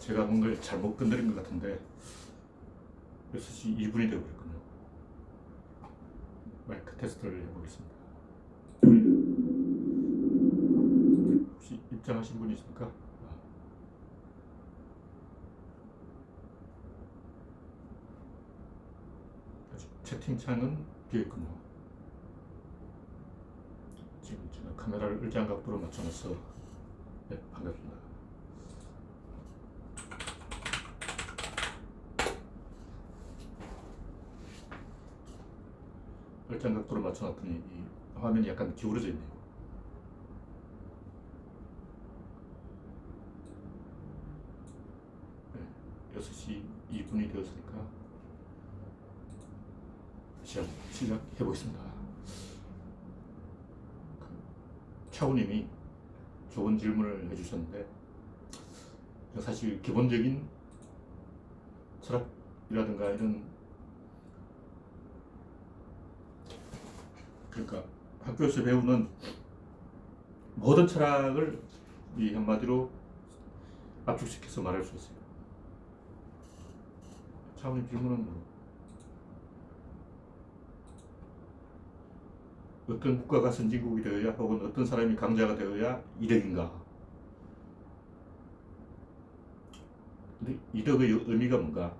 제가 뭔가 잘못 건드린 것 같은데 6시 2분이 되어버렸군요. 마이크 테스트를 해보겠습니다. 혹시 입장하신 분이 있습니까? 아직 채팅창은 비어있군요. 지금 제가 카메라를 일정 각도로 맞춰놔서 네, 반갑습니다. 일정 각도로 맞춰놨더니 이 화면이 약간 기울어져 있네요. 네, 6시 2분이 되었으니까 시작해보겠습니다. 차우님이 좋은 질문을 해주셨는데, 사실 기본적인 철학이라든가 이런, 그러니까 학교에서 배우는 모든 철학을 이 한마디로 압축시켜서 말할 수 있어요. 차우님 질문은 어떤 국가가 선진국이 되어야 혹은 어떤 사람이 강자가 되어야 이덕인가? 근데 이덕의 의미가 뭔가?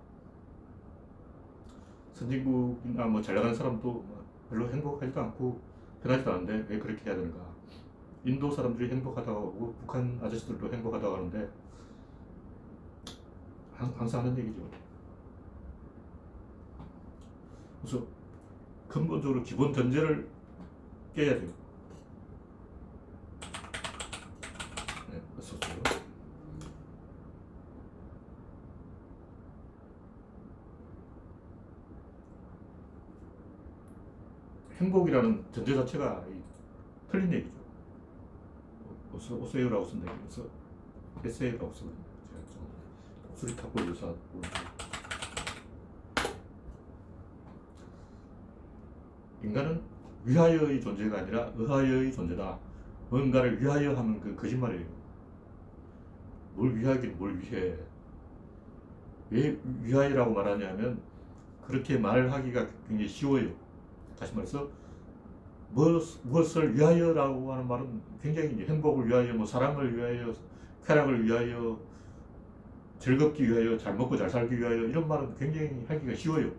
선진국이나 뭐 잘 나가는 사람도 별로 행복하지도 않고 편하지도 않은데 왜 그렇게 해야 되는가? 인도 사람들이 행복하다고 하고 북한 아저씨들도 행복하다고 하는데 항상 하는 얘기죠. 그래서 근본적으로 기본 전제를 깨야 돼요. 네, 썼어요. 행복이라는 전제 자체가 틀린 얘기죠. 오세요라고 쓴다. 그래서 에세이라고 쓰거든요. 제가 좀 수리탁골 유사. 인간은 위하여의 존재가 아니라 의하여의 존재다. 뭔가를 위하여 하면 그 거짓말이에요. 뭘 위하긴 뭘 위해. 왜 위하여라고 말하냐면 그렇게 말하기가 굉장히 쉬워요. 다시 말해서 무엇을 위하여라고 하는 말은 굉장히 행복을 위하여, 뭐 사랑을 위하여, 쾌락을 위하여, 즐겁기 위하여, 잘 먹고 잘 살기 위하여 이런 말은 굉장히 하기가 쉬워요.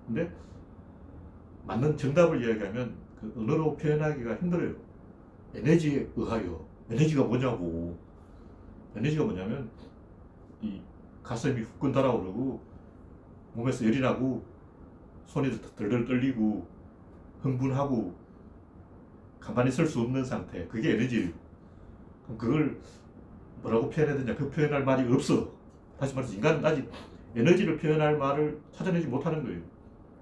근데 맞는 정답을 이야기하면 그 언어로 표현하기가 힘들어요. 에너지에 의하여. 에너지가 뭐냐고. 에너지가 뭐냐면 이 가슴이 후끈 달아오르고 몸에서 열이 나고 손이 덜덜 떨리고 흥분하고 가만히 설 수 없는 상태. 그게 에너지예요. 그럼 그걸 뭐라고 표현해야 되냐? 그 표현할 말이 없어. 다시 말해서 인간은 아직 에너지를 표현할 말을 찾아내지 못하는 거예요.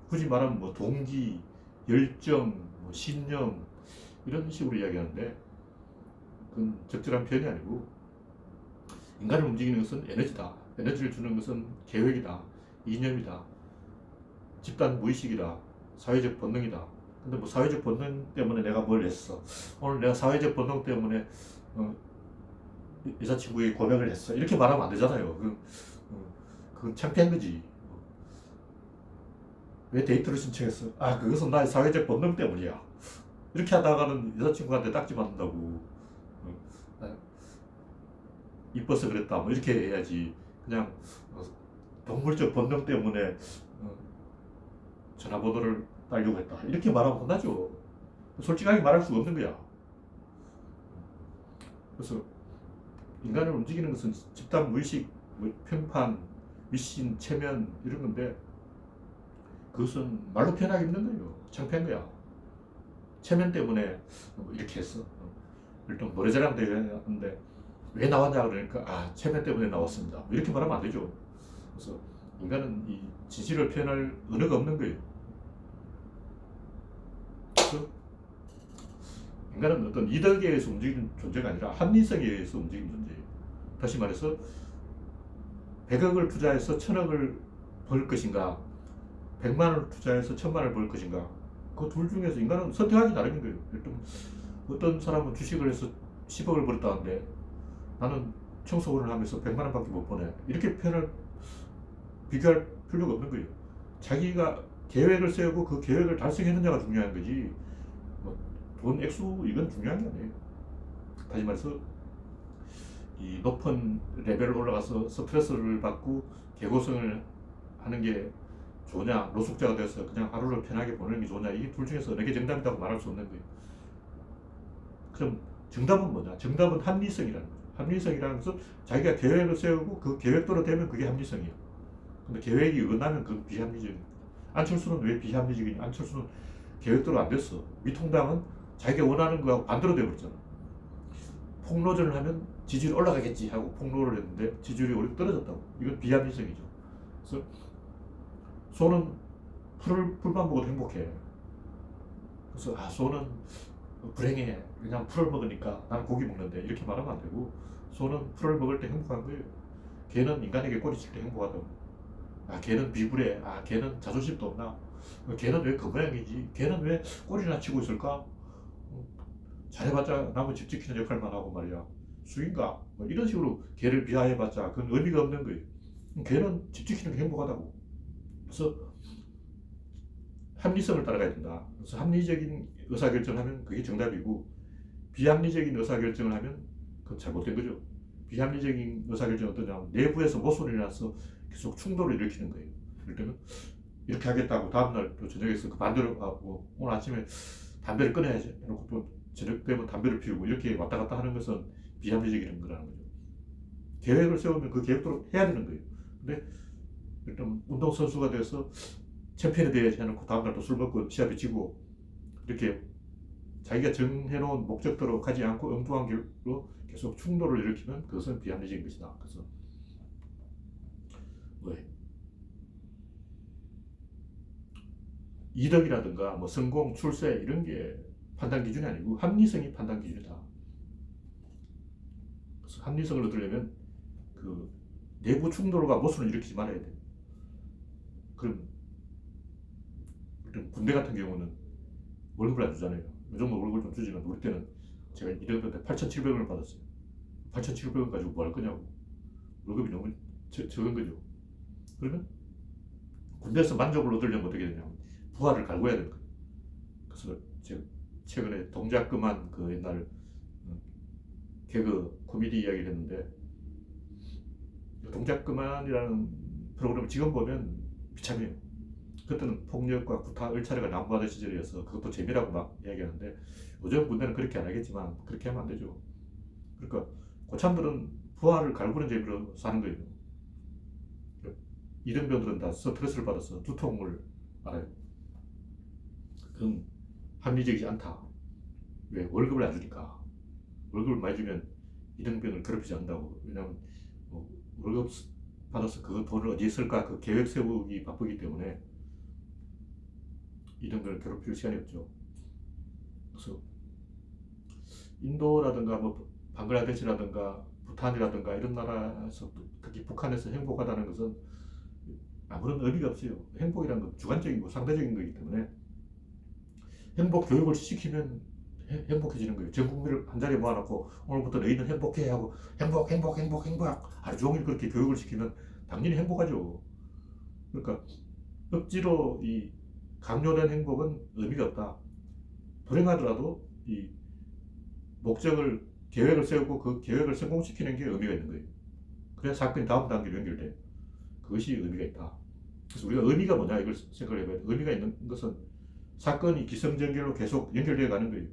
굳이 말하면 뭐 동기, 열정, 뭐 신념 이런 식으로 이야기하는데 그건 적절한 표현이 아니고 인간을 움직이는 것은 에너지다. 에너지를 주는 것은 계획이다. 이념이다. 집단 무의식이다. 사회적 본능이다. 근데 뭐 사회적 본능 때문에 내가 뭘 했어. 오늘 내가 사회적 본능 때문에 여자친구에게 고백을 했어. 이렇게 말하면 안 되잖아요. 그건 창피한 거지. 왜 데이트를 신청했어? 아, 그것은 나의 사회적 본능 때문이야. 이렇게 하다가는 여자친구한테 딱지 맞는다고. 이뻐서 그랬다. 뭐 이렇게 해야지. 그냥 동물적 본능 때문에 전화번호를 따려고 했다. 이렇게 말하면 혼나죠. 솔직하게 말할 수가 없는 거야. 그래서 인간을 움직이는 것은 집단 무의식, 뭐 평판, 미신, 체면 이런 건데 그것은 말로 표현하기 힘든 거예요. 창피한 거야. 체면 때문에 이렇게 했어. 일단 노래자랑 대회였는데 왜 나왔냐 그러니까 아 체면 때문에 나왔습니다. 이렇게 말하면 안 되죠. 그래서 인간은 이 진실을 표현할 언어가 없는 거예요. 그래서 인간은 어떤 이덕에 의해서 움직이는 존재가 아니라 합리성에 의해서 움직이는 존재예요. 다시 말해서 100억을 투자해서 1000억을 벌 것인가 100만 원을 투자해서 1000만 원을 벌 것인가 그 둘 중에서 인간은 선택하기 나름인 거예요. 어떤 사람은 주식을 해서 10억을 벌었다는데 나는 청소를 하면서 100만 원밖에 못 버네. 이렇게 비교할 필요가 없는 거예요. 자기가 계획을 세우고 그 계획을 달성했느냐가 중요한 거지, 뭐 돈 액수 이건 중요한 게 아니에요. 다시 말해서 이 높은 레벨을 올라가서 스트레스를 받고 개고생을 하는 게 좋으냐, 노숙자가 돼서 그냥 하루를 편하게 보내는 게 좋으냐, 이게 둘 중에서 어느 게 정답이라고 말할 수 없는 거예요. 그럼 정답은 뭐냐? 정답은 합리성이라는 거죠. 합리성이라는 것은 자기가 계획을 세우고 그 계획대로 되면 그게 합리성이에요. 근데 계획이 어긋나면 그건 비합리적이에요. 안철수는 왜 비합리적이냐? 안철수는 계획대로 안 됐어. 미통당은 자기가 원하는 거하고 반대로 돼버렸잖아. 폭로전을 하면 지지율이 올라가겠지 하고 폭로를 했는데 지지율이 오히려 떨어졌다고. 이건 비합리성이죠. 그래서 소는 풀만 먹어도 행복해. 그래서 소는 불행해. 그냥 풀을 먹으니까 나는 고기 먹는데, 이렇게 말하면 안 되고, 소는 풀을 먹을 때 행복한 거예요. 개는 인간에게 꼬리칠 때 행복하다고. 개는 비굴해. 개는 자존심도 없나? 개는 왜 그 모양이지? 개는 왜 꼬리나 치고 있을까? 잘해봤자 남은 집 지키는 역할만 하고 말이야. 수인가? 뭐 이런 식으로 개를 비하해봤자 그건 의미가 없는 거예요. 개는 집 지키는 게 행복하다고. 그래서 합리성을 따라가야 된다. 그래서 합리적인 의사결정을 하면 그게 정답이고, 비합리적인 의사결정을 하면 그건 잘못된 거죠. 비합리적인 의사결정은 어떠냐면 내부에서 모순이 나서 계속 충돌을 일으키는 거예요. 예를 들면 이렇게 하겠다고 다음날 또 저녁에서 그 반대로 하고, 오늘 아침에 담배를 끊어야지 해놓고 또 저녁 되면 담배를 피우고, 이렇게 왔다 갔다 하는 것은 비합리적인 거라는 거죠. 계획을 세우면 그 계획대로 해야 되는 거예요. 근데 일단 운동선수가 돼서 챔피언이 돼야지 해놓고 다음날 또 술 먹고 시합에 지고, 이렇게 자기가 정해놓은 목적대로 가지 않고 엉뚱한 길로 계속 충돌을 일으키면 그것은 비합리적인 것이다. 그래서 뭐 이덕이라든가 뭐 성공, 출세 이런 게 판단 기준이 아니고 합리성이 판단 기준이다. 그래서 합리성을 얻으려면 그 내부 충돌과 모순을 일으키지 말아야 돼. 그럼 군대 같은 경우는 월급을 안 주잖아요. 요즘은 월급을 좀 주지만 우리 때는 제가 1학년 때 8,700원을 받았어요. 8,700원 가지고 뭐 할 거냐고. 월급이 너무 적은 거죠. 그러면 군대에서 만족을 얻으려면 어떻게 되냐면 부하를 갈구해야 되는 거예요. 그래서 제가 최근에 동작그만 그 옛날 개그 코미디 이야기를 했는데, 동작그만이라는 프로그램을 지금 보면 비참해요. 그때는 폭력과 구타, 을차례가 난무하던 시절이어서 그것도 재미라고 막 이야기하는데, 요즘 군대는 그렇게 안 하겠지만 그렇게 하면 안 되죠. 그러니까 고참들은 부하를 갈구는 재미로 사는 거예요. 이등병들은 다 스트레스를 받아서 두통을 알아요. 그건 합리적이지 않다. 왜? 월급을 안 주니까. 월급을 많이 주면 이등병을 괴롭히지 않는다고. 왜냐하면 월급 받아서 그 돈을 어디에 쓸까 그 계획 세우기 바쁘기 때문에 이등병을 괴롭힐 시간이 없죠. 그래서 인도라든가 뭐 방글라데시라든가 부탄이라든가 이런 나라에서, 특히 북한에서 행복하다는 것은 아무런 의미가 없어요. 행복이란 건 주관적이고 상대적인 거기 때문에 행복 교육을 시키면 행복해지는 거예요. 전 국민을 한 자리에 모아놓고 오늘부터 너희는 행복해 하고 행복 하루 종일 그렇게 교육을 시키면 당연히 행복하죠. 그러니까 억지로 이 강요된 행복은 의미가 없다. 불행하더라도 이 목적을, 계획을 세우고 그 계획을 성공시키는 게 의미가 있는 거예요. 그래야 사건이 다음 단계로 연결돼. 그것이 의미가 있다. 그래서 우리가 의미가 뭐냐 이걸 생각을 해봐야 돼. 의미가 있는 것은 사건이 기승전결로 계속 연결되어 가는 거예요.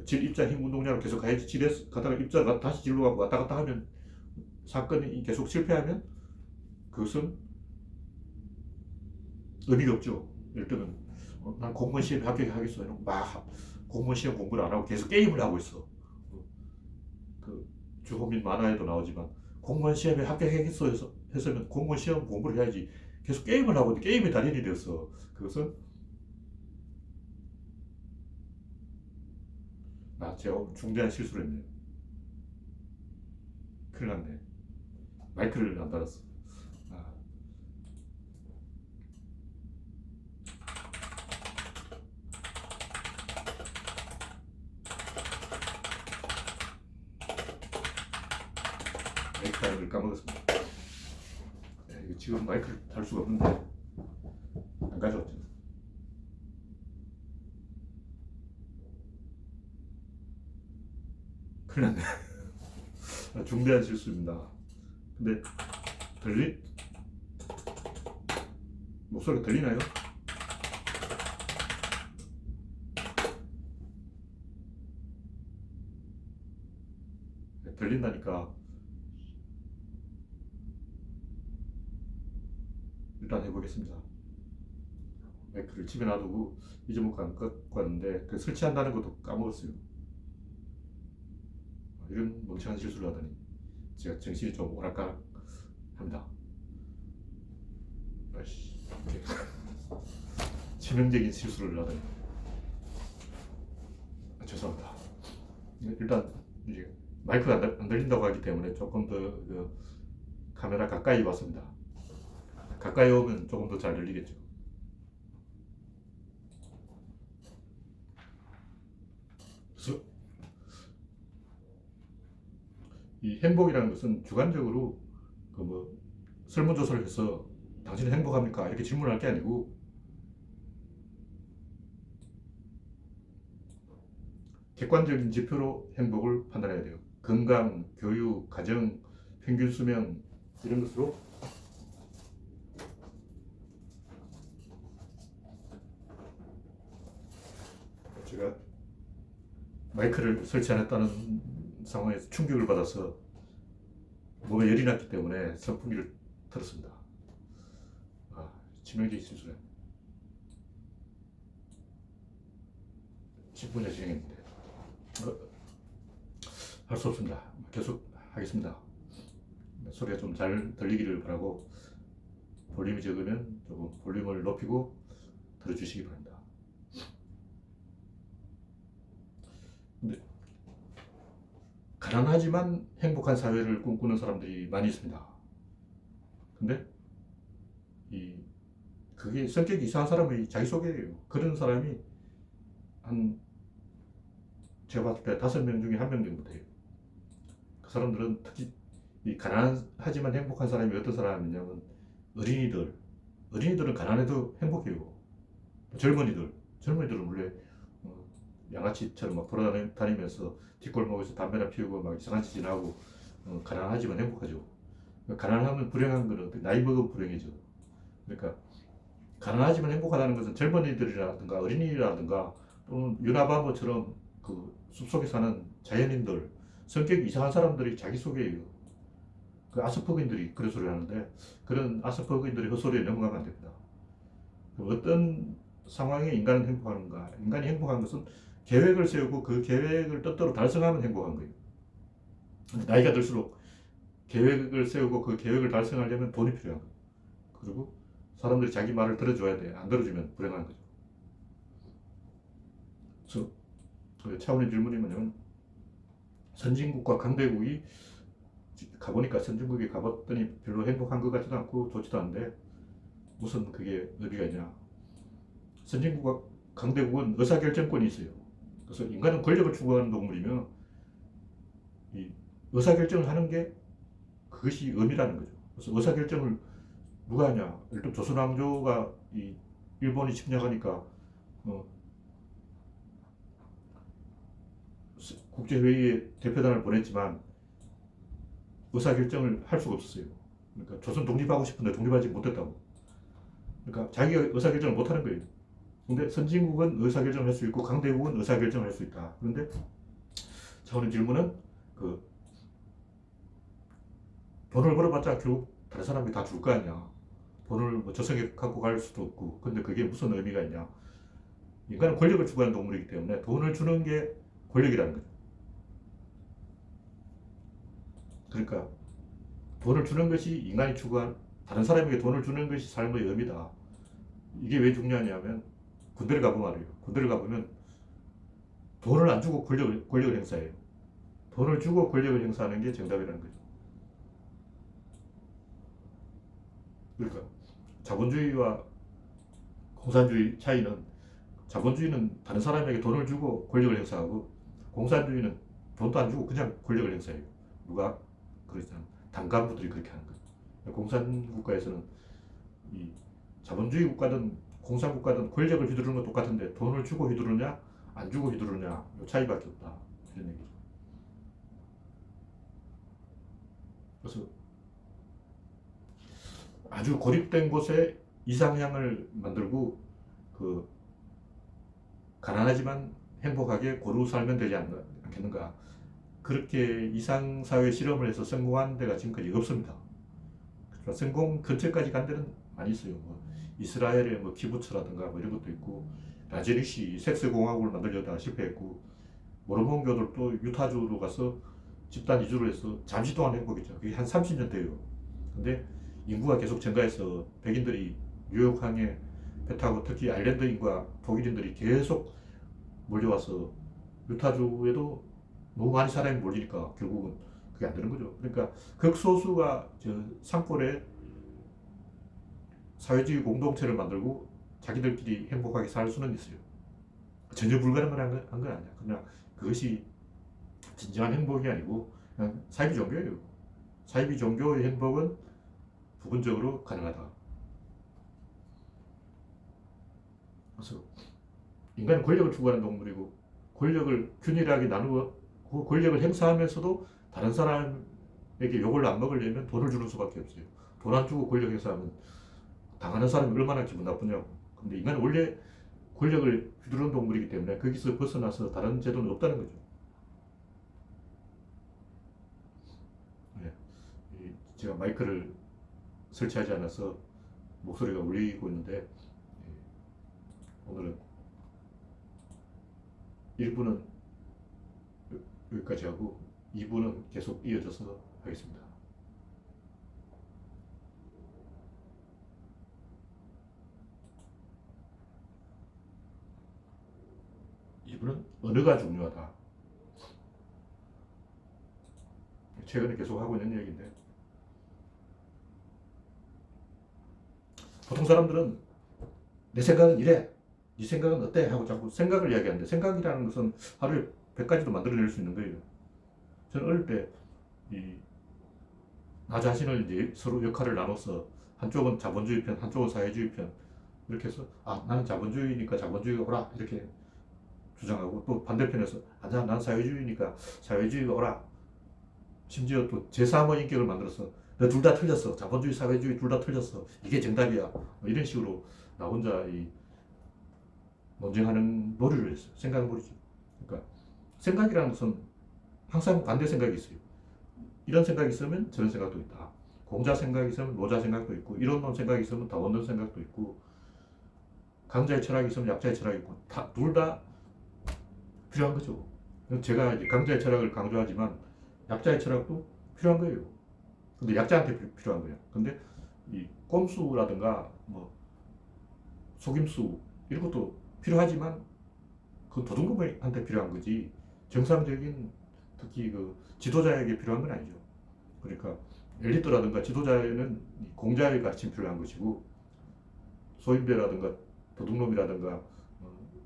질, 입자, 힘, 운동량으로 계속 가야지. 질에서 가다가 입자가 다시 질로 가고 왔다 갔다 하면, 사건이 계속 실패하면 그것은 의미가 없죠. 예를 들면 난 공무원 시험에 합격하겠어 이러고 막 공무원 시험 공부를 안 하고 계속 게임을 하고 있어. 그 주호민 만화에도 나오지만 공무원 시험에 합격하겠어 했으면 공무원 시험 공부를 해야지. 계속 게임을 하고 게임의 달인이 되었어. 그것은 제가 중대한 실수를 했네요. 큰일 났네. 마이크를 안 달았어. 마이크 다는 걸 까먹었습니다. 네, 이거 지금 마이크를 달 수가 없는데 안 가져왔죠. 큰일 났네. 중대한 실수입니다. 근데 목소리가 들리나요? 네, 들린다니까 일단 해보겠습니다. 마이크를 집에 놔두고 잊어먹고 안 갖고 왔는데 그 설치한다는 것도 까먹었어요. 이런 멍청한 실수를 하다니 제가 정신이 좀 오락가락합니다. 아이씨, 치명적인 실수를 하다니. 죄송합니다. 일단 이제 마이크가 안 들린다고 하기 때문에 조금 더 카메라 가까이 왔습니다. 가까이 오면 조금 더 잘 들리겠죠. 그래서 이 행복이라는 것은 주관적으로 설문조사를 해서 당신은 행복합니까? 이렇게 질문할 게 아니고 객관적인 지표로 행복을 판단해야 돼요. 건강, 교육, 가정, 평균 수명 이런 것으로 제가 마이크를 설치 안 했다는 상황에서 충격을 받아서 몸에 열이 났기 때문에 선풍기를 틀었습니다. 치명적인 실수네. 10분에 진행했는데 할 수 없습니다. 계속 하겠습니다. 소리가 좀 잘 들리기를 바라고 볼륨이 적으면 조금 볼륨을 높이고 들어주시기 바랍니다. 근데 가난하지만 행복한 사회를 꿈꾸는 사람들이 많이 있습니다. 근데 그게 성격이 이상한 사람의 자기소개예요. 그런 사람이 제가 봤을 때 5명 중에 1명 정도 돼요. 그 사람들은 특히 이 가난하지만 행복한 사람이 어떤 사람이냐면 어린이들은 가난해도 행복해요. 젊은이들은 원래 양아치처럼 막 돌아다니면서 뒷골목에서 담배나 피우고 막 이상한 짓을 하고 가난하지만 행복하죠. 가난하면 불행한 거는 나이 먹으면 불행해져. 그러니까 가난하지만 행복하다는 것은 젊은이들이라든가 어린이라든가 또는 유나바보처럼 그 숲속에 사는 자연인들, 성격이 이상한 사람들이 자기소개예요. 그 아스퍼그인들이 그런 소리를 하는데 그런 아스퍼그인들의 헛소리에 넘어가면 안 됩니다. 어떤 상황에 인간은 행복한가? 인간이 행복한 것은 계획을 세우고 그 계획을 뜻대로 달성하면 행복한 거예요. 나이가 들수록 계획을 세우고 그 계획을 달성하려면 돈이 필요한 거예요. 그리고 사람들이 자기 말을 들어줘야 돼. 안 들어주면 불행한 거죠. 그래서 차원의 질문이 뭐냐면 선진국과 강대국이 가보니까 선진국에 가봤더니 별로 행복한 것 같지도 않고 좋지도 않은데 무슨 그게 의미가 있냐. 선진국과 강대국은 의사결정권이 있어요. 그래서 인간은 권력을 추구하는 동물이며 이 의사결정을 하는 게 그것이 의미라는 거죠. 그래서 의사결정을 누가 하냐. 일단 조선왕조가 이 일본이 침략하니까 국제회의에 대표단을 보냈지만 의사결정을 할 수가 없었어요. 그러니까 조선 독립하고 싶은데 독립하지 못했다고. 그러니까 자기가 의사결정을 못하는 거예요. 근데 선진국은 의사결정을 할 수 있고 강대국은 의사결정을 할 수 있다. 그런데 차원의 질문은 돈을 벌어봤자 결국 다른 사람이 다 줄 거 아니야. 돈을 뭐 저승에 갖고 갈 수도 없고. 근데 그게 무슨 의미가 있냐. 인간은 권력을 추구하는 동물이기 때문에 돈을 주는 게 권력이라는 거죠. 그러니까 돈을 주는 것이 인간이 추구한 다른 사람에게 돈을 주는 것이 삶의 의미다. 이게 왜 중요하냐면 군대를 가보면 말이에요. 군대를 가보면 돈을 안 주고 권력을 행사해요. 돈을 주고 권력을 행사하는 게 정답이라는 거죠. 그러니까 자본주의와 공산주의 차이는 자본주의는 다른 사람에게 돈을 주고 권력을 행사하고 공산주의는 돈도 안 주고 그냥 권력을 행사해요. 누가 그러잖아. 당간부들이 그렇게 하는 거예요. 공산국가에서는 이 자본주의 국가든 공산국가든 권력을 휘두르는 건 똑같은데 돈을 주고 휘두르냐 안 주고 휘두르냐 요 차이밖에 없다 이런 얘기죠. 그래서 아주 고립된 곳에 이상향을 만들고 그 가난하지만 행복하게 고루 살면 되지 않겠는가. 그렇게 이상사회 실험을 해서 성공한 데가 지금까지 없습니다. 그러니까 성공 근처까지 간 데는 많이 있어요. 뭐 이스라엘의 뭐 키부츠라든가 뭐 이런 것도 있고, 라제리시 섹스공화국을 만들려다가 실패했고, 모르몬교들도 유타주로 가서 집단 이주를 해서 잠시 동안 행복했죠. 그게 한 30년 돼요. 근데 인구가 계속 증가해서 백인들이 뉴욕항에 배 타고 특히 아일랜드인과 독일인들이 계속 몰려와서 유타주에도 너무 많이 사람이 몰리니까 결국은 그게 안 되는 거죠. 그러니까 극소수가 저 산골에 사회주의 공동체를 만들고 자기들끼리 행복하게 살 수는 있어요. 전혀 불가능한 건 아니야. 그냥 그것이 진정한 행복이 아니고 그냥 사이비 종교예요. 사이비 종교의 행복은 부분적으로 가능하다. 그래서 인간은 권력을 추구하는 동물이고 권력을 균일하게 나누고 권력을 행사하면서도 다른 사람에게 욕을 안 먹으려면 돈을 주는 수밖에 없어요. 돈 안 주고 권력 행사하면 당하는 사람이 얼마나 기분 나쁘냐고. 근데 인간은 원래 권력을 휘두르는 동물이기 때문에 거기서 벗어나서 다른 제도는 없다는 거죠. 네. 제가 마이크를 설치하지 않아서 목소리가 울리고 있는데 오늘은 1부는 여기까지 하고 2부는 계속 이어져서 하겠습니다. 이분은 언어가 중요하다. 최근에 계속 하고 있는 얘기인데, 보통 사람들은 내 생각은 이래, 네 생각은 어때? 하고 자꾸 생각을 이야기하는데, 생각이라는 것은 하루에 100가지도 만들어낼 수 있는 거예요. 저는 어릴 때 나 자신을 이제 서로 역할을 나눠서 한쪽은 자본주의 편, 한쪽은 사회주의 편 이렇게 해서 나는 자본주의니까 자본주의가 오라 이렇게 주장하고, 또 반대편에서 아니야 난 사회주의니까 사회주의가 오라. 심지어 또 제3의 인격을 만들어서 너 둘 다 틀렸어, 자본주의 사회주의 둘 다 틀렸어, 이게 정답이야, 뭐 이런 식으로 나 혼자 논쟁하는 놀이를 했어요. 생각놀이죠. 그러니까 생각이라는 것은 항상 반대 생각이 있어요. 이런 생각이 있으면 저런 생각도 있다. 공자 생각이 있으면 노자 생각도 있고, 이론론 생각이 있으면 다원론 생각도 있고, 강자의 철학이 있으면 약자의 철학이 있고, 둘 다 필요한 거죠. 제가 이제 강자의 철학을 강조하지만 약자의 철학도 필요한 거예요. 근데 약자한테 필요한 거예요. 근데 이 꼼수라든가 뭐 속임수 이런 것도 필요하지만 그 도둑놈한테 필요한 거지 정상적인 특히 그 지도자에게 필요한 건 아니죠. 그러니까 엘리트라든가 지도자에는 공자의 가르침이 필요한 것이고, 소인배라든가 도둑놈이라든가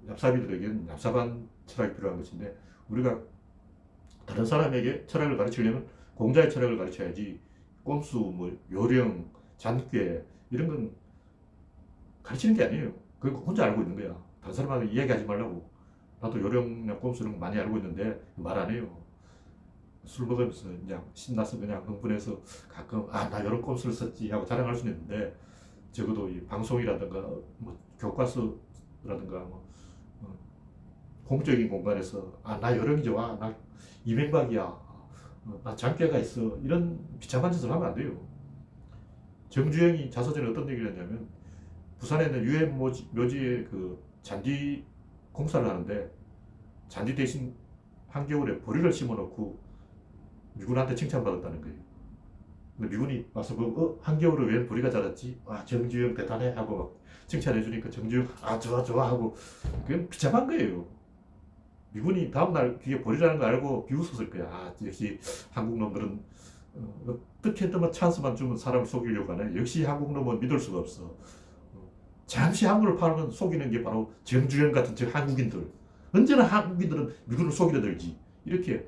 얍삽이들에게는 얍삽한 철학이 필요한 것인데, 우리가 다른 사람에게 철학을 가르치려면 공자의 철학을 가르쳐야지 꼼수, 뭐 요령, 잔꾀 이런 건 가르치는 게 아니에요. 그거 혼자 알고 있는 거야. 다른 사람한테 이야기하지 말라고. 나도 요령이나 꼼수 이런 거 많이 알고 있는데 말 안 해요. 술 먹으면서 그냥 신나서 그냥 흥분해서 가끔 나 이런 꼼수를 썼지 하고 자랑할 수는 있는데, 적어도 이 방송이라든가 뭐 교과서라든가 뭐 공적인 공간에서 나 요령이 좋아, 나 이명박이야, 나 장깨가 있어, 이런 비참한 짓을 하면 안 돼요. 정주영이 자서전에 어떤 얘기를 했냐면, 부산에 있는 유엔 묘지에 그 잔디 공사를 하는데 잔디 대신 한겨울에 보리를 심어놓고 미군한테 칭찬받았다는 거예요. 근데 미군이 와서 한겨울에 왜 보리가 자랐지? 정주영 대단해 하고 막 칭찬해 주니까 정주영 좋아 좋아 하고, 그건 비참한 거예요. 미군이 다음날 그게 보리라는 거 알고 비웃었을 거야. 역시 한국 놈들은 어떻게든 찬스만 주면 사람을 속이려고 하네. 역시 한국 놈은 믿을 수가 없어. 잠시 한국을 팔면 속이는 게 바로 정주영 같은 저 한국인들. 언제나 한국인들은 미군을 속이려 들지. 이렇게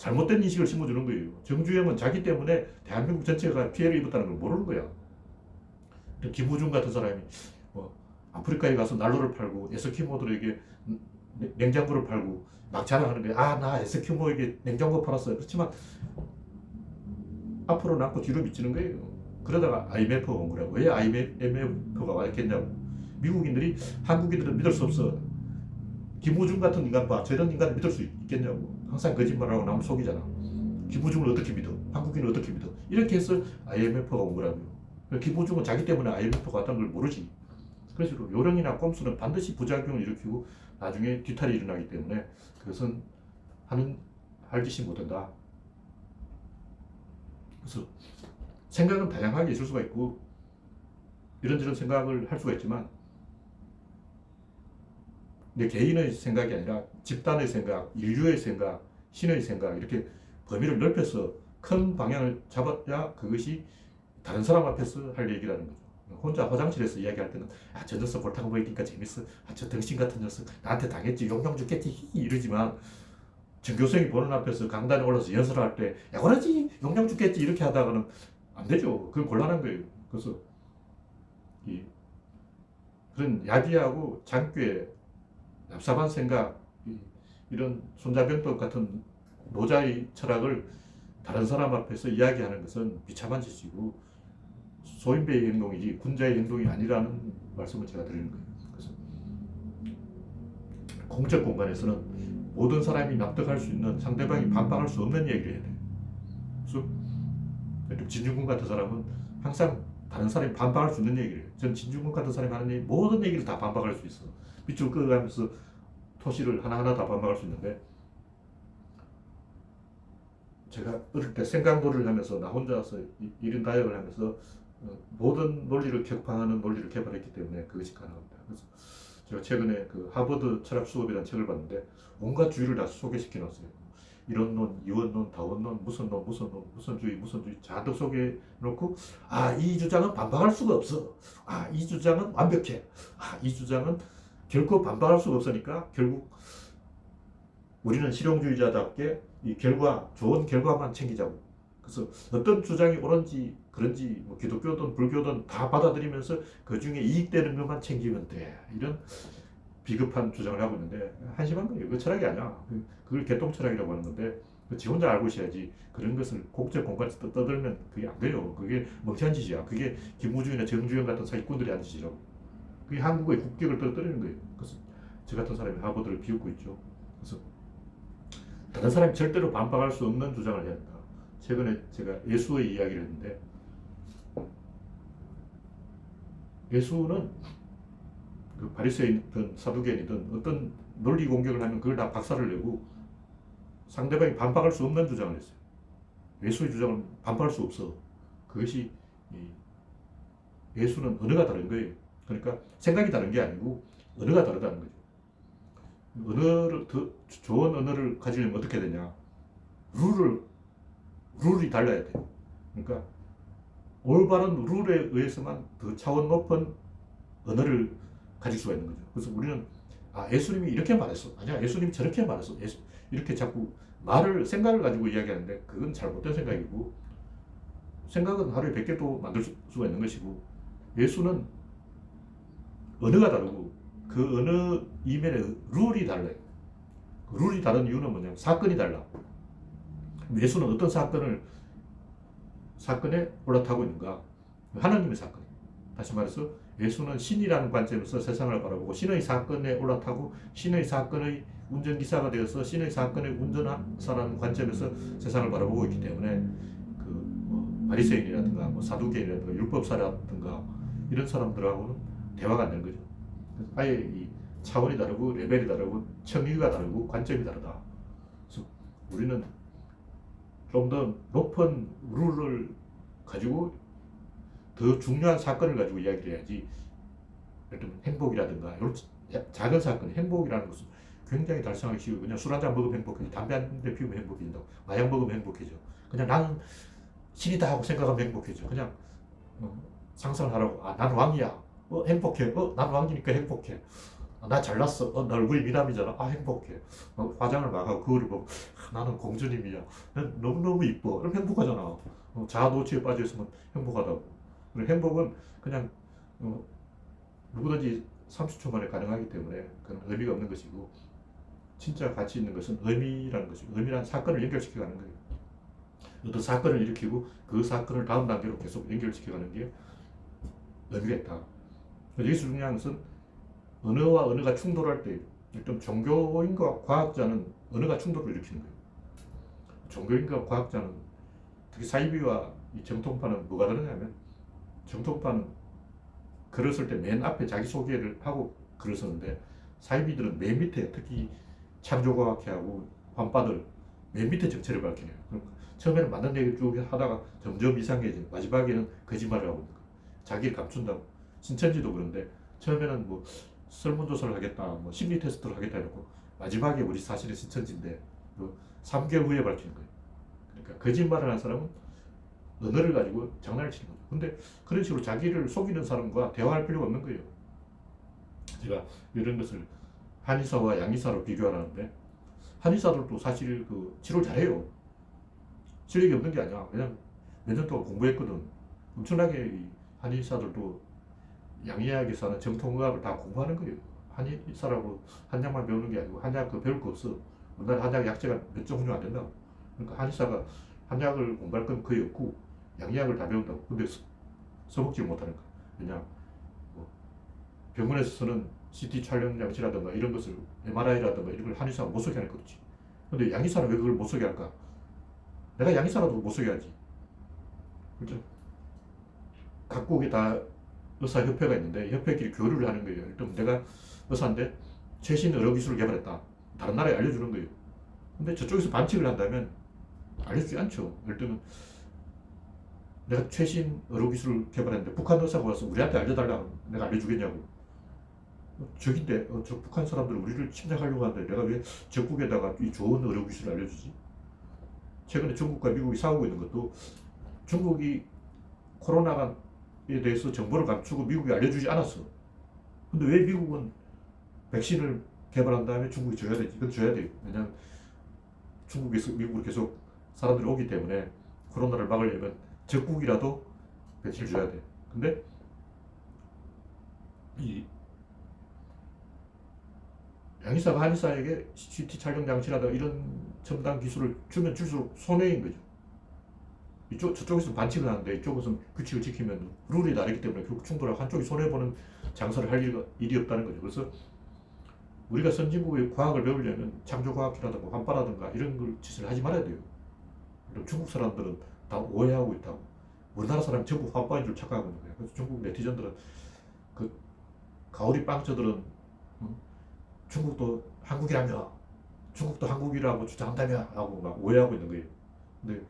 잘못된 인식을 심어주는 거예요. 정주영은 자기 때문에 대한민국 전체가 피해를 입었다는 걸 모르는 거야. 김우중 같은 사람이 뭐 아프리카에 가서 난로를 팔고 에스키모들에게 냉장고를 팔고 막 자랑하는 거야. 아, 나 에스키모에게 냉장고 팔았어요. 그렇지만 앞으로 남고 뒤로 미치는 거예요. 그러다가 IMF가 온 거라고. 왜 IMF가 왔겠냐고. 미국인들이 한국인들은 믿을 수 없어. 김우중 같은 인간 봐. 저런 인간을 믿을 수 있겠냐고. 항상 거짓말하고 남을 속이잖아. 김우중을 어떻게 믿어? 한국인을 어떻게 믿어? 이렇게 해서 IMF가 온 거라고요. 김우중은 자기 때문에 IMF가 왔다는 걸 모르지. 그래서 요령이나 꼼수는 반드시 부작용을 일으키고 나중에 뒤탈이 일어나기 때문에 그것은 할 짓이 못한다. 그래서 생각은 다양하게 있을 수가 있고 이런저런 생각을 할 수가 있지만 내 개인의 생각이 아니라 집단의 생각, 인류의 생각, 신의 생각 이렇게 범위를 넓혀서 큰 방향을 잡아야 그것이 다른 사람 앞에서 할 얘기라는 거죠. 혼자 화장실에서 이야기할 때는 아, 저 녀석 골탕 먹이니까 재밌어. 아, 저 덩신 같은 녀석 나한테 당했지. 용병 죽겠지. 이러지만 전교생이 보는 앞에서 강단에 올라서 연설을 할 때 야, 그러지. 용병 죽겠지. 이렇게 하다가는 안 되죠. 그건 곤란한 거예요. 그래서 그런 야비하고 장괴, 납삽한 생각, 이런 손자병법 같은 노자의 철학을 다른 사람 앞에서 이야기하는 것은 비참한 짓이고 소인배의 행동이지 군자의 행동이 아니라는 말씀을 제가 드리는 거예요. 그래서 공적 공간에서는 모든 사람이 납득할 수 있는 상대방이 반박할 수 없는 얘기를 해야 돼요. 그래서 진중권 같은 사람은 항상 다른 사람이 반박할 수 있는 얘기를 해요. 전 진중권 같은 사람이 하는 얘기, 모든 얘기를 다 반박할 수 있어. 밑줄 끄가면서 토시를 하나하나 다 반박할 수 있는데 제가 어릴 때 생각놀이를 하면서 나 혼자서 1인 다역을 하면서 모든 논리를 격파하는 논리를 개발했기 때문에 그것이 가능합니다. 그래서 제가 최근에 그 하버드 철학 수업이라는 책을 봤는데 온갖 주의를 다 소개시켜 놨어요. 이론론, 이원론, 다원론, 무슨 론, 무슨 론, 무슨 주의 잔뜩 소개해 놓고 아, 이 주장은 반박할 수가 없어. 아, 이 주장은 완벽해. 아, 이 주장은 결코 반박할 수가 없으니까 결국 우리는 실용주의자답게 이 결과, 좋은 결과만 챙기자고. 그래서 어떤 주장이 옳은지 그런지 뭐 기독교든 불교든 다 받아들이면서 그 중에 이익되는 것만 챙기면 돼. 이런 비겁한 주장을 하고 있는데 한심한 거예요. 그 철학이 아니야. 그걸 개똥철학이라고 하는 건데 지 혼자 알고 있어야지. 그런 것을 공적 공간에서 떠들면 그게 안 돼요. 그게 멍청한 짓이야. 그게 김우중이나 정주영 같은 사기꾼들이 하는 짓이라고. 그게 한국의 국격을 떨어뜨리는 거예요. 그래서 저 같은 사람이 하버드를 비웃고 있죠. 그래서 다른 사람이 절대로 반박할 수 없는 주장을 해야 한다. 최근에 제가 예수의 이야기를 했는데 예수는 그 바리새인이든 사두개인이든 어떤 논리 공격을 하면 그걸 다 박살을 내고 상대방이 반박할 수 없는 주장을 했어요. 예수의 주장을 반박할 수 없어. 그것이 예수는 언어가 다른 거예요. 그러니까 생각이 다른 게 아니고 언어가 다르다는 거죠. 언어를 더 좋은 언어를 가지려면 어떻게 되냐? 룰이 달라야 돼요. 그러니까 올바른 룰에 의해서만 더 차원 높은 언어를 가질 수가 있는 거죠. 그래서 우리는 아, 예수님이 이렇게 말했어. 아니야, 예수님이 저렇게 말했어. 이렇게 자꾸 생각을 가지고 이야기하는데 그건 잘못된 생각이고 생각은 하루에 100개도 만들 수가 있는 것이고 예수는 언어가 다르고 그 언어 이면에 룰이 달라요. 룰이 다른 이유는 뭐냐면 사건이 달라. 예수는 어떤 사건에 올라타고 있는가? 하나님의 사건. 다시 말해서 예수는 신이라는 관점에서 세상을 바라보고 신의 사건에 올라타고 신의 사건의 운전기사가 되어서 신의 사건에 운전사라는 관점에서 세상을 바라보고 있기 때문에 바리새인이라든가 사두개인이라든가 율법사라든가 이런 사람들하고는 대화가 안 되는 거죠. 아예 이 차원이 다르고 레벨이 다르고 청위가 다르고 관점이 다르다. 그래서 우리는 좀 더 높은 룰을 가지고 더 중요한 사건을 가지고 이야기를 해야지. 예를 들면 행복이라든가 이런 작은 사건, 행복이라는 것은 굉장히 달성하기 쉬워요. 그냥 술 한잔 먹으면 행복해져. 담배 한 대 피우면 행복해진다고. 마약 먹으면 행복해져. 그냥 나는 신이다 하고 생각하면 행복해져. 그냥 상상을 하라고. 아, 난 왕이야. 행복해. 난 왕이니까 행복해. 나 잘났어. 나 얼굴이 미남이잖아. 행복해. 화장을 막 하고 거울을 보고 나는 공주님이야. 난 너무너무 이뻐. 그럼 행복하잖아. 자아 노치에 빠져 있으면 행복하다고. 그리고 행복은 그냥 어, 누구든지 30초 만에 가능하기 때문에 그건 의미가 없는 것이고, 진짜 가치 있는 것은 의미라는 것이고, 의미란 사건을 연결시켜 가는 거예요. 어떤 사건을 일으키고 그 사건을 다음 단계로 계속 연결시켜 가는 게 의미가 있다. 여기서 중요한 것은 언어와 언어가 충돌할 때, 일단 종교인과 과학자는 언어가 충돌을 일으키는 거예요. 종교인과 과학자는, 특히 사이비와 이 정통파는 뭐가 다르냐면, 정통파는 글을 쓸 때 맨 앞에 자기소개를 하고 글을 쓰는데, 사이비들은 맨 밑에, 특히 창조과학회하고 환파들 맨 밑에 정체를 밝히네요. 처음에는 맞는 얘기를 쭉 하다가 점점 이상해지고 마지막에는 거짓말을 하고 있는 거예요. 자기를 감춘다고. 신천지도 그런데 처음에는 뭐 설문조사를 하겠다, 뭐 심리 테스트를 하겠다 해놓고 마지막에 우리 사실은 신천지인데 뭐 3개월 후에 밝히는 거예요. 그러니까 거짓말을 하는 사람은 언어를 가지고 장난을 치는 거죠. 근데 그런 식으로 자기를 속이는 사람과 대화할 필요가 없는 거예요. 제가 이런 것을 한의사와 양의사로 비교하는데, 한의사들도 사실 그 치료를 잘해요. 실력이 없는 게 아니야. 그냥 몇 년 동안 공부했거든. 엄청나게 한의사들도 양의학에서 하는 정통의학을 다 공부하는 거예요. 한의사라고 한약만 배우는 게 아니고 한약 그 배울 거 없어. 우리나라 한약 약재가 몇 종류 안 된다고. 그러니까 한의사가 한약을 공부할 건 거의 없고 양의학을 다 배운다고. 근데 써먹지 못하는 거야. 왜냐, 뭐 병원에서 쓰는 CT 촬영 장치라든가 이런 것을 MRI라든가 이런 걸 한의사가 못 쓰게 하는 거지. 근데 양의사는 왜 그걸 못 쓰게 할까? 내가 양의사라도 못 쓰게 하지. 그렇죠? 각국에 다 의사협회가 있는데 협회끼리 교류를 하는 거예요. 일단 내가 의사인데 최신 의료 기술을 개발했다. 다른 나라에 알려주는 거예요. 근데 저쪽에서 반칙을 한다면 알려주지 않죠. 예를 들면 내가 최신 의료 기술을 개발했는데 북한 의사가 와서 우리한테 알려달라고 하면 내가 알려주겠냐고. 적인데 저 북한 사람들은 우리를 침략하려고 하는데 내가 왜 적국에다가 이 좋은 의료 기술을 알려주지? 최근에 중국과 미국이 싸우고 있는 것도 중국이 코로나에 대해서 정보를 감추고 미국이 알려주지 않았어. 근데 왜 미국은 백신을 개발한 다음에 중국이 줘야 되지? 이건 줘야 돼요. 왜냐하면 중국에서 미국으로 계속 사람들이 오기 때문에 코로나를 막으려면 적국이라도 백신을 줘야 돼. 근데 이 양의사가 한의사에게 CT 촬영 장치라든가 이런 첨단 기술을 주면 줄수록 손해인 거죠. 저쪽에서는 반칙을 하는데 이쪽에서는 규칙을 지키면 룰이 다르기 때문에 결국 충돌하고 한쪽이 손해보는 장사를 할 일이 없다는 거죠. 그래서 우리가 선진국의 과학을 배우려면 창조과학이라든가 환파라든가 이런 걸 짓을 하지 말아야 돼요. 중국 사람들은 다 오해하고 있다고. 우리나라 사람이 전부 환파인 줄 착각하고 있는 거예요. 그래서 중국 네티즌들은 그 가오리 빵처들은 중국도 한국이라며, 중국도 한국이라고 주장한다며 하고 막 오해하고 있는 거예요. 근데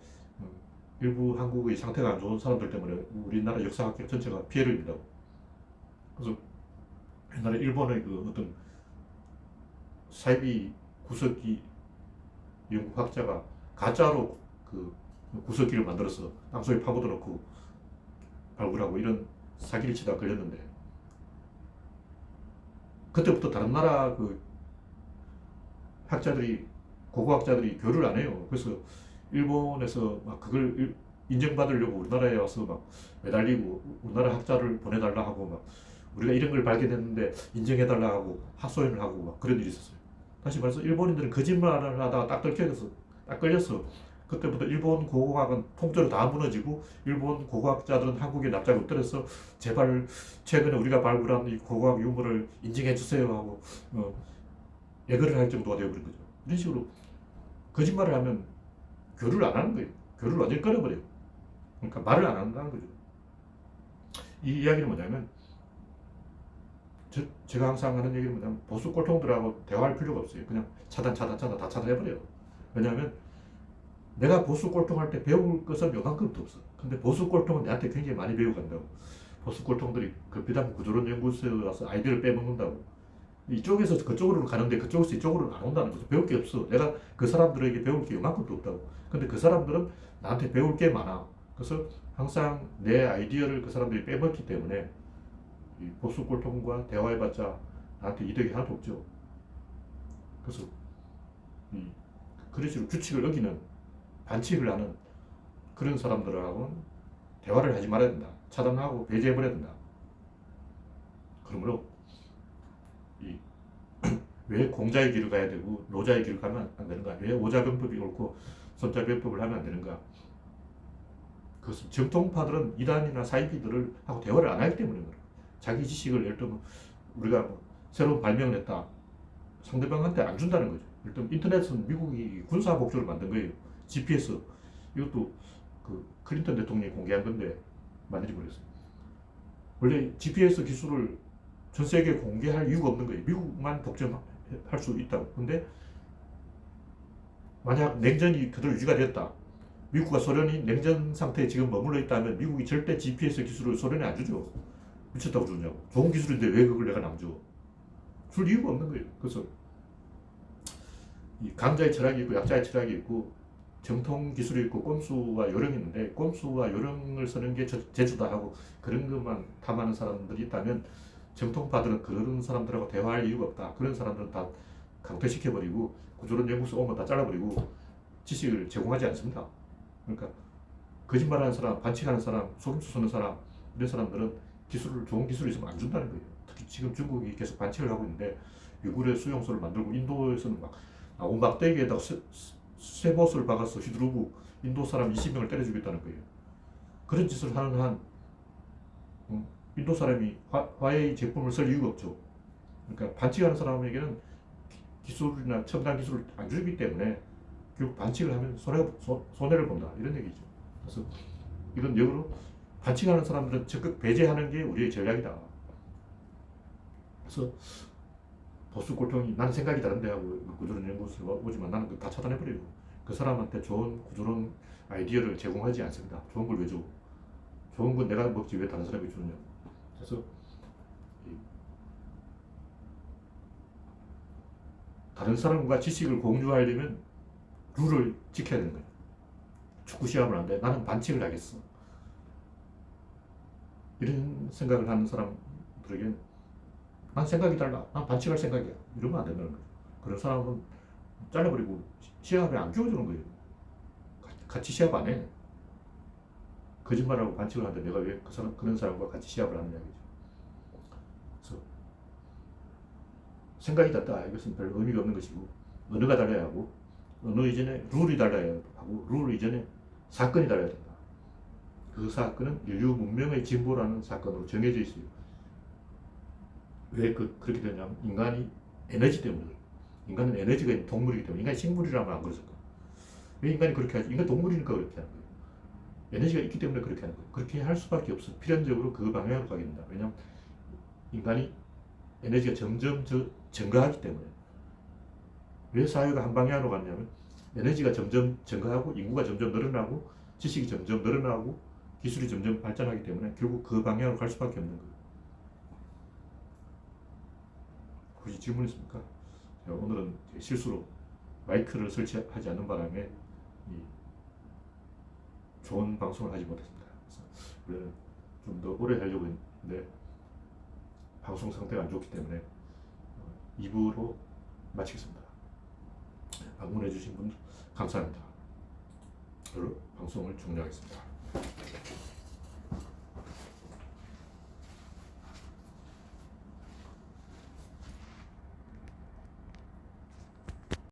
일부 한국의 상태가 안 좋은 사람들 때문에 우리나라 역사학계 전체가 피해를 입는다고. 그래서 옛날에 일본의 그 어떤 사이비 구석기 연구학자가 가짜로 그 구석기를 만들어서 땅속에 파고들어 놓고 발굴하고 이런 사기를 치다 걸렸는데, 그때부터 다른 나라 그 학자들이, 고고학자들이 교류를 안 해요. 그래서 일본에서 막 그걸 인정받으려고 우리나라에 와서 막 매달리고 우리나라 학자를 보내달라 하고 막 우리가 이런 걸 발견했는데 인정해달라 하고 하소연을 하고 막 그런 일이 있었어요. 다시 말해서 일본인들은 거짓말을 하다가 딱 걸려서 그때부터 일본 고고학은 통째로 다 무너지고 일본 고고학자들은 한국에 납작 엎드려서 제발 최근에 우리가 발굴한 이 고고학 유물을 인정해 주세요 하고 애걸을 할 정도가 되어버린 거죠. 이런 식으로 거짓말을 하면 교류를 안 하는 거예요. 교류를 완전히 끊어버려요. 그러니까 말을 안 한다는 거죠. 이 이야기는 뭐냐면, 제가 항상 하는 얘기는 뭐냐면, 보수 꼴통들하고 대화할 필요가 없어요. 그냥 차단 다 차단해버려요. 왜냐하면 내가 보수 꼴통할 때 배울 것은 요만큼도 없어. 근데 보수 꼴통은 내한테 굉장히 많이 배워간다고. 보수 꼴통들이 그 비단 구조론 연구소에 와서 아이디어를 빼먹는다고. 이쪽에서 그쪽으로 가는데 그쪽에서 이쪽으로 안 온다는 거죠. 배울 게 없어. 내가 그 사람들에게 배울 게 요만큼도 없다고. 근데 그 사람들은 나한테 배울 게 많아. 그래서 항상 내 아이디어를 그 사람들이 빼먹기 때문에 이 보수 꼴통과 대화해봤자 나한테 이득이 하나도 없죠. 그래서 그런 식으로 규칙을 어기는, 반칙을 하는 그런 사람들하고는 대화를 하지 말아야 된다. 차단하고 배제해버려야 된다. 그러므로 왜 공자의 길을 가야 되고 노자의 길을 가면 안 되는가? 왜 오자병법이 옳고 손자병법을 하면 안 되는가? 그것은 정통파들은 이단이나 사이비들을 하고 대화를 안 하기 때문에 그래요. 자기 지식을 예를 들면 우리가 뭐 새로운 발명을 했다. 상대방한테 안 준다는 거죠. 예를 들면 인터넷은 미국이 군사 복조를 만든 거예요. GPS. 이것도 그 클린턴 대통령이 공개한 건데 만들지 모르겠어요. 원래 GPS 기술을 전 세계에 공개할 이유가 없는 거예요. 미국만 독점할 수 있다고. 근데 만약 냉전이 그대로 유지가 됐다. 미국과 소련이 냉전 상태에 지금 머물러 있다면 미국이 절대 GPS 기술을 소련에 안 주죠. 미쳤다고 주냐고. 좋은 기술인데 왜 그걸 내가 남줘? 줄 이유가 없는 거예요. 그래서 이 강자의 철학이 있고 약자의 철학이 있고 정통 기술이 있고 꼼수와 요령이 있는데 꼼수와 요령을 쓰는 게 재주다 하고 그런 것만 탐하는 사람들이 있다면 정통파들은 그런 사람들하고 대화할 이유가 없다. 그런 사람들은 다 강퇴시켜버리고 구조론 연구소 오면 다 잘라버리고 지식을 제공하지 않습니다. 그러니까 거짓말하는 사람, 반칙하는 사람, 속임수 쓰는 사람 이런 사람들은 좋은 기술이 있으면 안 준다는 거예요. 특히 지금 중국이 계속 반칙을 하고 있는데 유굴의 수용소를 만들고 인도에서는 막 온 막대기에다가 쇠봇을 박아서 휘두르고 인도 사람 20명을 때려 죽였다는 거예요. 그런 짓을 하는 한 인도 사람이 화웨이 제품을 쓸 이유가 없죠. 그러니까 반칙하는 사람에게는 기술이나 첨단 기술을 안 주기 때문에 결국 반칙을 하면 손해를 본다 이런 얘기죠. 그래서 이런 역으로 반칙하는 사람들은 적극 배제하는 게 우리의 전략이다. 그래서 보수 꼴통이 나는 생각이 다른데 하고 구조론 연구소에 오지만 나는 다 차단해버리고 그 사람한테 좋은 구조론 아이디어를 제공하지 않습니다. 좋은 걸 왜 줘? 좋은 건 내가 먹지 왜 다른 사람이 주느냐. 그래서 다른 사람과 지식을 공유하려면 룰을 지켜야 되는 거예요. 축구 시합을 하는데 나는 반칙을 하겠어. 이런 생각을 하는 사람들에게는 난 생각이 달라. 난 반칙할 생각이야. 이러면 안 된다는 거예요. 그런 사람은 잘라버리고 시합에 안 끼워주는 거예요. 같이 시합 안 해. 거짓말하고 반칙을 하는데 내가 왜 그런 사람과 같이 시합을 하느냐. 그래서 생각이 같다. 이것은 별 의미가 없는 것이고 언어가 달라야 하고 언어 이전에 룰이 달라야 하고 룰 이전에 사건이 달라야 된다. 그 사건은 인류 문명의 진보라는 사건으로 정해져 있어요. 왜 그렇게 되냐면 인간이 에너지 때문에 그래요. 인간은 에너지가 있는 동물이기 때문에 인간이 식물이라면 안 그랬을까? 왜 인간이 그렇게 하지? 인간 동물이니까 그렇게 하는 거예요. 에너지가 있기 때문에 그렇게 하는 거예요. 그렇게 할 수밖에 없어. 필연적으로 그 방향으로 가게 된다. 왜냐하면 인간이 에너지가 점점 증가하기 때문에. 왜 사회가 한 방향으로 갔냐면 에너지가 점점 증가하고 인구가 점점 늘어나고 지식이 점점 늘어나고 기술이 점점 발전하기 때문에 결국 그 방향으로 갈 수밖에 없는 거예요. 혹시 질문 있습니까? 오늘은 실수로 마이크를 설치하지 않는 바람에 좋은 방송을 하지 못했습니다. 그래서 원래는 좀 더 오래 하려고 했는데 방송 상태가 안 좋기 때문에 2부로 마치겠습니다. 방문해 주신 분 감사합니다. 방송을 종료하겠습니다.